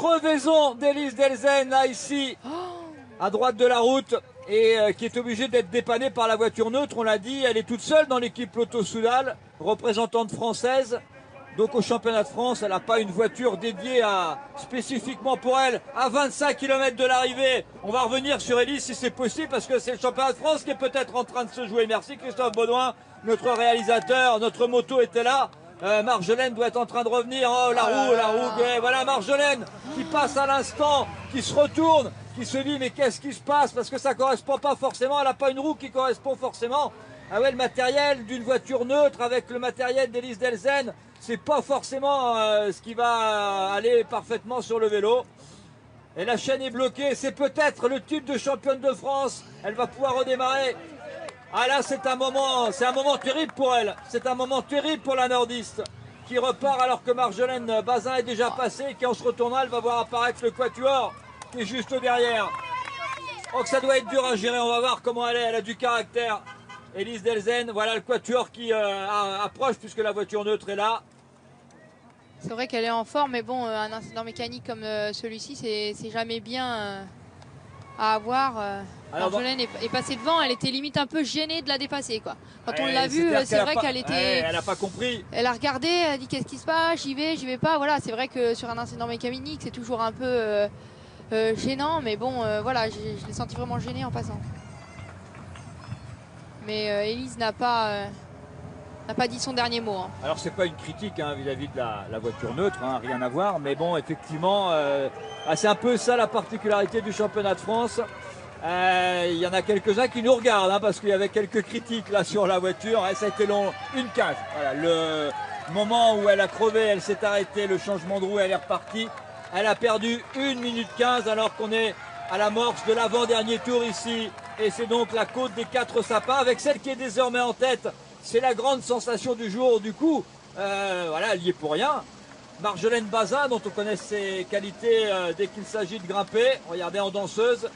crevaison d'Elise Delzenne, là, ici, à droite de la route, et qui est obligée d'être dépannée par la voiture neutre. On l'a dit, elle est toute seule dans l'équipe Lotto Soudal, représentante française. Donc au championnat de France, elle n'a pas une voiture dédiée spécifiquement pour elle à 25 km de l'arrivée. On va revenir sur Elise si c'est possible parce que c'est le championnat de France qui est peut-être en train de se jouer. Merci Christophe Baudouin, notre réalisateur, notre moto était là. Marjolaine doit être en train de revenir. Oh la roue, voilà Marjolaine qui passe à l'instant, qui se retourne, qui se dit mais qu'est-ce qui se passe parce que ça correspond pas forcément, elle n'a pas une roue qui correspond forcément. Ah ouais, le matériel d'une voiture neutre avec le matériel d'Elise Delzenne, c'est pas forcément ce qui va aller parfaitement sur le vélo. Et la chaîne est bloquée, c'est peut-être le titre de championne de France. Elle va pouvoir redémarrer. Ah là, c'est un moment terrible pour elle. C'est un moment terrible pour la nordiste qui repart alors que Marjolaine Bazin est déjà passée et qu'en se retournant, elle va voir apparaître le quatuor qui est juste derrière. Donc ça doit être dur à gérer, on va voir comment elle est. Elle a du caractère. Elise Delzenne, voilà le quatuor qui approche puisque la voiture neutre est là. C'est vrai qu'elle est en forme, mais bon, un incident mécanique comme celui-ci, c'est jamais bien à avoir. Marjolaine est passée devant, elle était limite un peu gênée de la dépasser, quoi. Quand on l'a vue, c'est vrai qu'elle était. Elle n'a pas compris. Elle a regardé, elle a dit qu'est-ce qui se passe, j'y vais pas. Voilà, c'est vrai que sur un incident mécanique, c'est toujours un peu gênant, mais bon, voilà, je l'ai senti vraiment gênée en passant. Mais Elise n'a pas dit son dernier mot. Hein. Alors c'est pas une critique vis-à-vis de la voiture neutre, rien à voir, mais bon effectivement c'est un peu ça la particularité du championnat de France. Il y en a quelques-uns qui nous regardent parce qu'il y avait quelques critiques là sur la voiture. Ça a été long, une cage. Voilà, le moment où elle a crevé, elle s'est arrêtée, le changement de roue, elle est repartie. Elle a perdu 1 minute 15 alors qu'on est à l'amorce de l'avant-dernier tour ici. Et c'est donc la côte des 4 sapins avec celle qui est désormais en tête. C'est la grande sensation du jour. Du coup, voilà, elle y est pour rien. Marjolaine Bazin, dont on connaît ses qualités dès qu'il s'agit de grimper. Regardez en danseuse.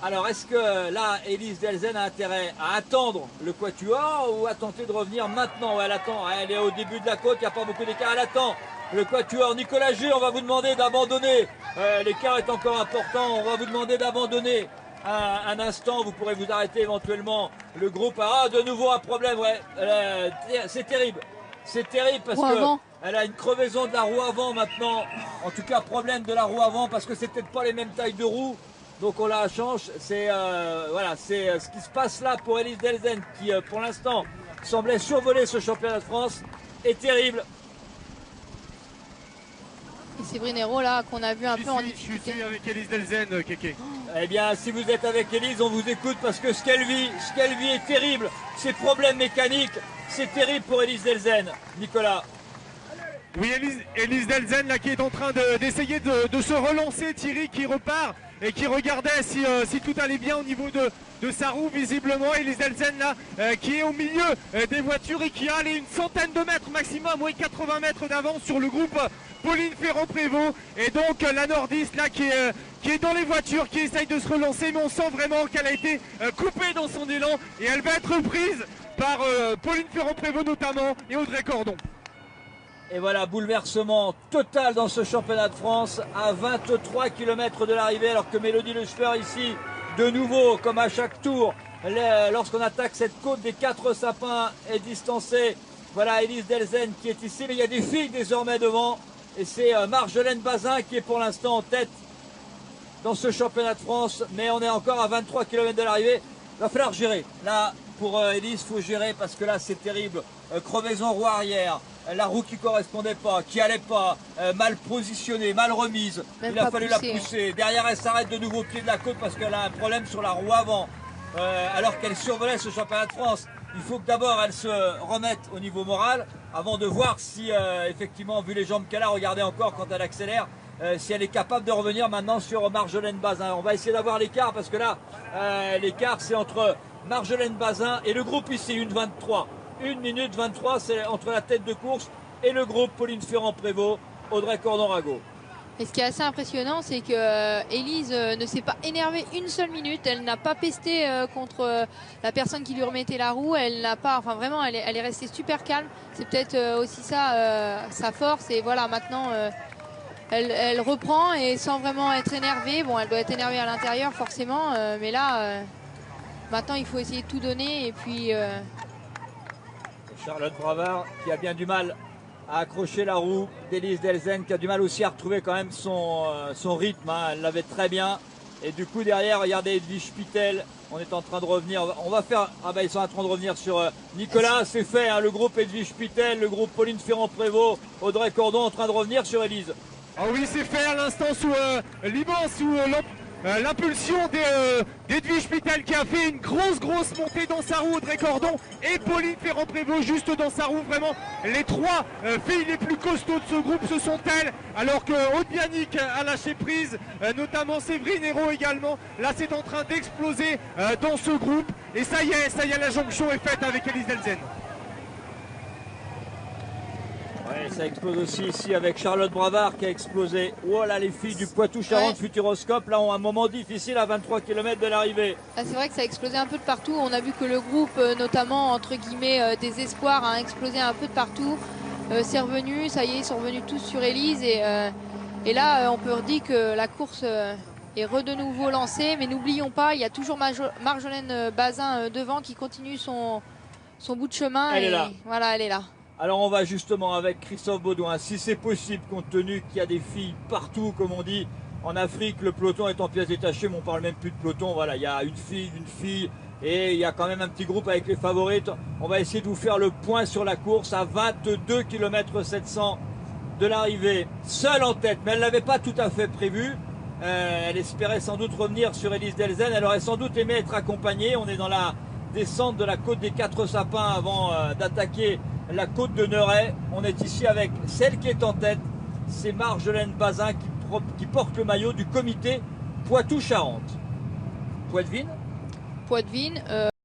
Alors, est-ce que là, Elise Delzenne a intérêt à attendre le quatuor ou à tenter de revenir maintenant? Elle attend. Elle est au début de la côte, il n'y a pas beaucoup d'écart. Elle attend le quatuor. Nicolas G, on va vous demander d'abandonner. L'écart est encore important. On va vous demander d'abandonner. Un instant, vous pourrez vous arrêter éventuellement. Le groupe a de nouveau un problème. Ouais, c'est terrible. C'est terrible parce qu'elle a une crevaison de la roue avant maintenant. En tout cas, problème de la roue avant parce que c'est peut-être pas les mêmes tailles de roues. Donc on la change. C'est voilà, c'est ce qui se passe là pour Elise Delzenne qui, pour l'instant, semblait survoler ce championnat de France. Est terrible. Et Séverine Hérault là qu'on a vu un peu en difficulté. Je suis avec Elise Delzenne, Kéké. Eh bien, si vous êtes avec Elise, on vous écoute parce que ce qu'elle vit est terrible. Ces problèmes mécaniques, c'est terrible pour Elise Delzenne. Nicolas. Oui, Elise Delzenne là qui est en train d'essayer de se relancer. Thierry qui repart et qui regardait si tout allait bien au niveau de sa roue visiblement. Elise Delzenne là qui est au milieu des voitures et qui a allez, une centaine de mètres maximum, oui 80 mètres d'avance sur le groupe Pauline Ferrand-Prévot. Et donc la nordiste là qui est dans les voitures, qui essaye de se relancer, mais on sent vraiment qu'elle a été coupée dans son élan et elle va être prise par Pauline Ferrand-Prévot notamment et Audrey Cordon. Et voilà, bouleversement total dans ce championnat de France à 23 km de l'arrivée, alors que Mélodie Le Schfer ici, de nouveau, comme à chaque tour, lorsqu'on attaque cette côte des 4 sapins, est distancée. Voilà Elise Delzenne qui est ici, mais il y a des filles désormais devant. Et c'est Marjolaine Bazin qui est pour l'instant en tête dans ce championnat de France. Mais on est encore à 23 km de l'arrivée. Il va falloir gérer. Là, pour Elise, il faut gérer parce que là, c'est terrible. Crevaison roue arrière. La roue qui correspondait pas, qui allait pas, mal positionnée, mal remise. Il a fallu la pousser. Derrière, elle s'arrête de nouveau au pied de la côte parce qu'elle a un problème sur la roue avant. Alors qu'elle survolait ce championnat de France. Il faut que d'abord elle se remette au niveau moral avant de voir si effectivement, vu les jambes qu'elle a, regardez encore quand elle accélère, si elle est capable de revenir maintenant sur Marjolaine Bazin. On va essayer d'avoir l'écart parce que là, l'écart c'est entre Marjolaine Bazin et le groupe ici, 1,23. 1 minute 23, c'est entre la tête de course et le groupe Pauline Ferrand-Prévot, Audrey Cordon-Rago. Et ce qui est assez impressionnant, c'est que Elise ne s'est pas énervée une seule minute. Elle n'a pas pesté contre la personne qui lui remettait la roue. Elle n'a pas, enfin vraiment, elle est restée super calme. C'est peut-être aussi ça sa force. Et voilà, maintenant, elle reprend et sans vraiment être énervée. Bon, elle doit être énervée à l'intérieur forcément, mais là, maintenant il faut essayer de tout donner. Et puis Charlotte Bravard qui a bien du mal à accrocher la roue d'Elise Delzenne, qui a du mal aussi à retrouver quand même son rythme, hein. Elle l'avait très bien. Et du coup derrière, regardez Edwige Pittel, on est en train de revenir, on va faire, ah bah ils sont en train de revenir sur Nicolas, c'est fait, hein, le groupe Edwige Pittel, le groupe Pauline Ferrand-Prévot, Audrey Cordon en train de revenir sur Elise. Ah oui, c'est fait à l'instant sous l'impulsion d'Edwige Pittel qui a fait une grosse montée dans sa roue. Audrey Cordon et Pauline Ferrand-Prévot juste dans sa roue. Vraiment, les trois filles les plus costauds de ce groupe, ce sont elles. Alors que Aude Bianic a lâché prise, notamment Séverine Hérault également. Là, c'est en train d'exploser dans ce groupe. Et ça y est, la jonction est faite avec Elise Delzenne. Ouais, ça explose aussi ici avec Charlotte Bravard qui a explosé. Oh là, les filles du Poitou-Charentes Futuroscope là ont un moment difficile à 23 km de l'arrivée. Ah, c'est vrai que ça a explosé un peu de partout. On a vu que le groupe, notamment entre guillemets des espoirs, a explosé un peu de partout. C'est revenu, ça y est, ils sont revenus tous sur Elise et là on peut dire que la course est de nouveau lancée. Mais n'oublions pas, il y a toujours Marjolaine Bazin devant qui continue son bout de chemin. Elle est là. Voilà, elle est là. Alors on va justement avec Christophe Baudouin, si c'est possible, compte tenu qu'il y a des filles partout, comme on dit. En Afrique, le peloton est en pièces détachées, mais on parle même plus de peloton. Voilà, il y a une fille, et il y a quand même un petit groupe avec les favorites. On va essayer de vous faire le point sur la course à 22 km 700 de l'arrivée. Seule en tête, mais elle ne l'avait pas tout à fait prévu. Elle espérait sans doute revenir sur Elise Delzenne. Elle aurait sans doute aimé être accompagnée. On est dans la descente de la côte des Quatre Sapins avant d'attaquer la côte de Neuret. On est ici avec celle qui est en tête, c'est Marjolaine Bazin qui porte le maillot du comité Poitou-Charentes. Poitevin.